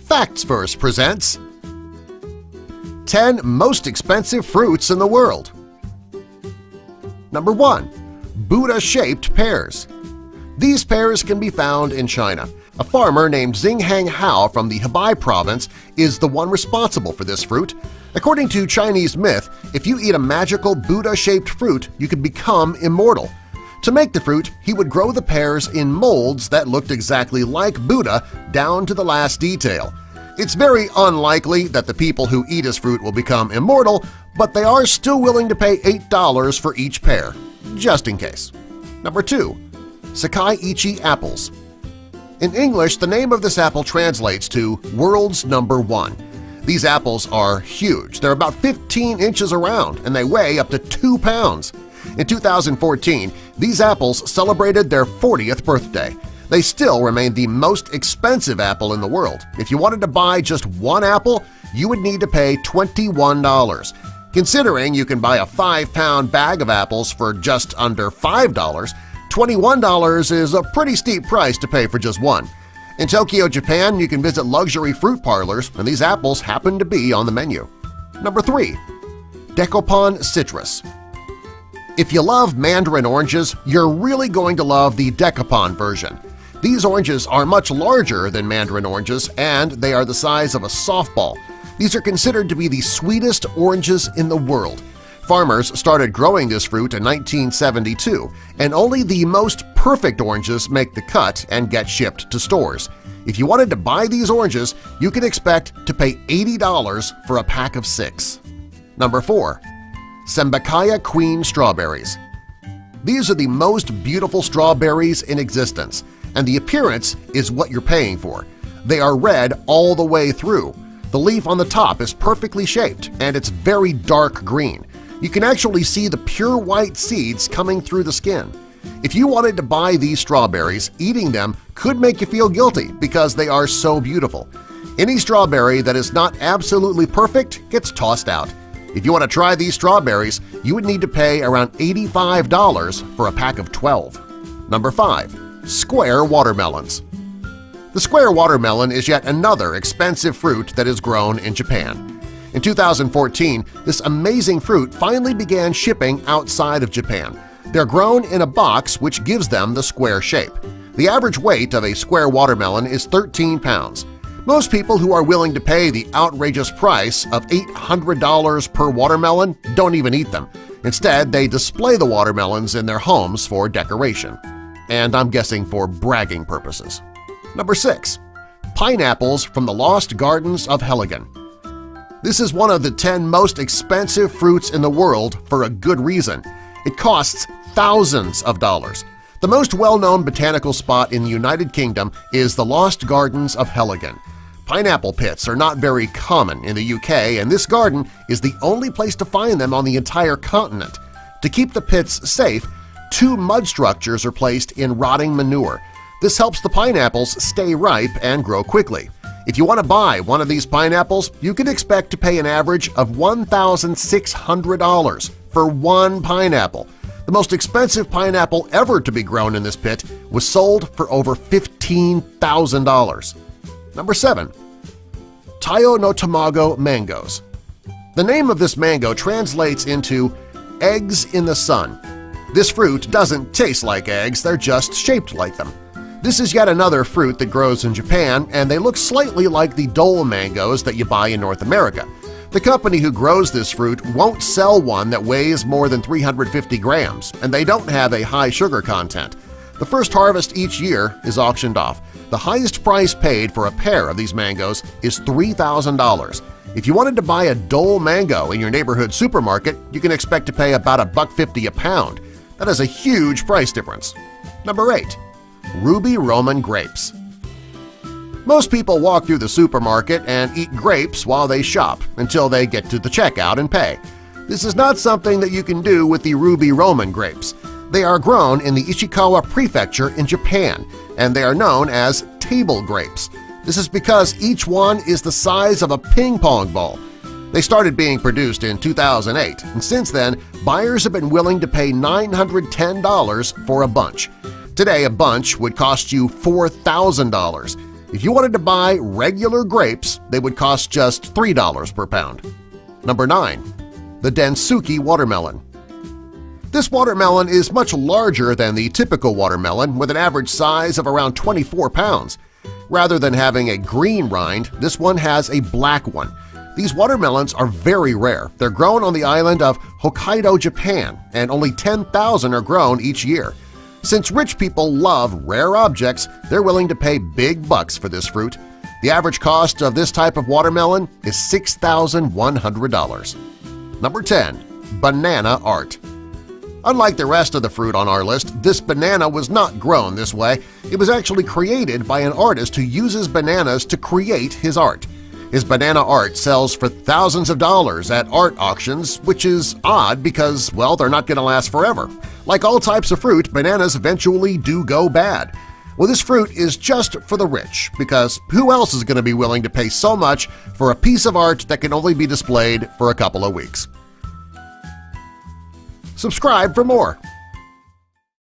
Facts Verse presents 10 Most Expensive Fruits in the World. Number 1. Buddha-shaped pears. These pears can be found in China. A farmer named Xinghang Hao from the Hebei province is the one responsible for this fruit. According to Chinese myth, if you eat a magical Buddha-shaped fruit, you could become immortal. To make the fruit, he would grow the pears in molds that looked exactly like Buddha down to the last detail. It's very unlikely that the people who eat his fruit will become immortal, but they are still willing to pay $8 for each pear, just in case. Number 2. Sakai-ichi apples. In English, the name of this apple translates to World's Number 1. These apples are huge. They're about 15 inches around, and they weigh up to 2 pounds. In 2014, these apples celebrated their 40th birthday. They still remain the most expensive apple in the world. If you wanted to buy just one apple, you would need to pay $21. Considering you can buy a 5-pound bag of apples for just under $5, $21 is a pretty steep price to pay for just one. In Tokyo, Japan, you can visit luxury fruit parlors, and these apples happen to be on the menu. Number 3. Decoupon citrus. If you love mandarin oranges, you're really going to love the Decoupon version. These oranges are much larger than mandarin oranges, and they are the size of a softball. These are considered to be the sweetest oranges in the world. Farmers started growing this fruit in 1972, and only the most perfect oranges make the cut and get shipped to stores. If you wanted to buy these oranges, you can expect to pay $80 for a pack of 6. Number 4. Sembakaya Queen Strawberries. These are the most beautiful strawberries in existence, and the appearance is what you're paying for. They are red all the way through. The leaf on the top is perfectly shaped, and it's very dark green. You can actually see the pure white seeds coming through the skin. If you wanted to buy these strawberries, eating them could make you feel guilty because they are so beautiful. Any strawberry that is not absolutely perfect gets tossed out. If you want to try these strawberries, you would need to pay around $85 for a pack of 12. Number 5. Square watermelons. The square watermelon is yet another expensive fruit that is grown in Japan. In 2014, this amazing fruit finally began shipping outside of Japan. They're grown in a box which gives them the square shape. The average weight of a square watermelon is 13 pounds. Most people who are willing to pay the outrageous price of $800 per watermelon don't even eat them. Instead, they display the watermelons in their homes for decoration. And I'm guessing for bragging purposes. Number 6. Pineapples from the Lost Gardens of Helgen. This is one of the 10 most expensive fruits in the world for a good reason. It costs thousands of dollars. The most well-known botanical spot in the United Kingdom is the Lost Gardens of Helgen. Pineapple pits are not very common in the UK, and this garden is the only place to find them on the entire continent. To keep the pits safe, 2 mud structures are placed in rotting manure. This helps the pineapples stay ripe and grow quickly. If you want to buy one of these pineapples, you can expect to pay an average of $1,600 for one pineapple. The most expensive pineapple ever to be grown in this pit was sold for over $15,000. Number 7. Tayo no Tamago mangoes. The name of this mango translates into eggs in the sun. This fruit doesn't taste like eggs, they're just shaped like them. This is yet another fruit that grows in Japan, and they look slightly like the dole mangoes that you buy in North America. The company who grows this fruit won't sell one that weighs more than 350 grams, and they don't have a high sugar content. The first harvest each year is auctioned off. The highest price paid for a pair of these mangoes is $3,000. If you wanted to buy a dole mango in your neighborhood supermarket, you can expect to pay about $1.50 a pound. That is a huge price difference. Number 8. Ruby Roman grapes. Most people walk through the supermarket and eat grapes while they shop until they get to the checkout and pay. This is not something that you can do with the Ruby Roman grapes. They are grown in the Ishikawa Prefecture in Japan, and they are known as table grapes. This is because each one is the size of a ping-pong ball. They started being produced in 2008, and since then, buyers have been willing to pay $910 for a bunch. Today, a bunch would cost you $4,000. If you wanted to buy regular grapes, they would cost just $3 per pound. Number 9. The Densuki watermelon. This watermelon is much larger than the typical watermelon, with an average size of around 24 pounds. Rather than having a green rind, this one has a black one. These watermelons are very rare. They're grown on the island of Hokkaido, Japan, and only 10,000 are grown each year. Since rich people love rare objects, they're willing to pay big bucks for this fruit. The average cost of this type of watermelon is $6,100. Number 10. Banana art. Unlike the rest of the fruit on our list, this banana was not grown this way. It was actually created by an artist who uses bananas to create his art. His banana art sells for thousands of dollars at art auctions, which is odd because, well, they're not going to last forever. Like all types of fruit, bananas eventually do go bad. Well, this fruit is just for the rich, because who else is going to be willing to pay so much for a piece of art that can only be displayed for a couple of weeks? Subscribe for more.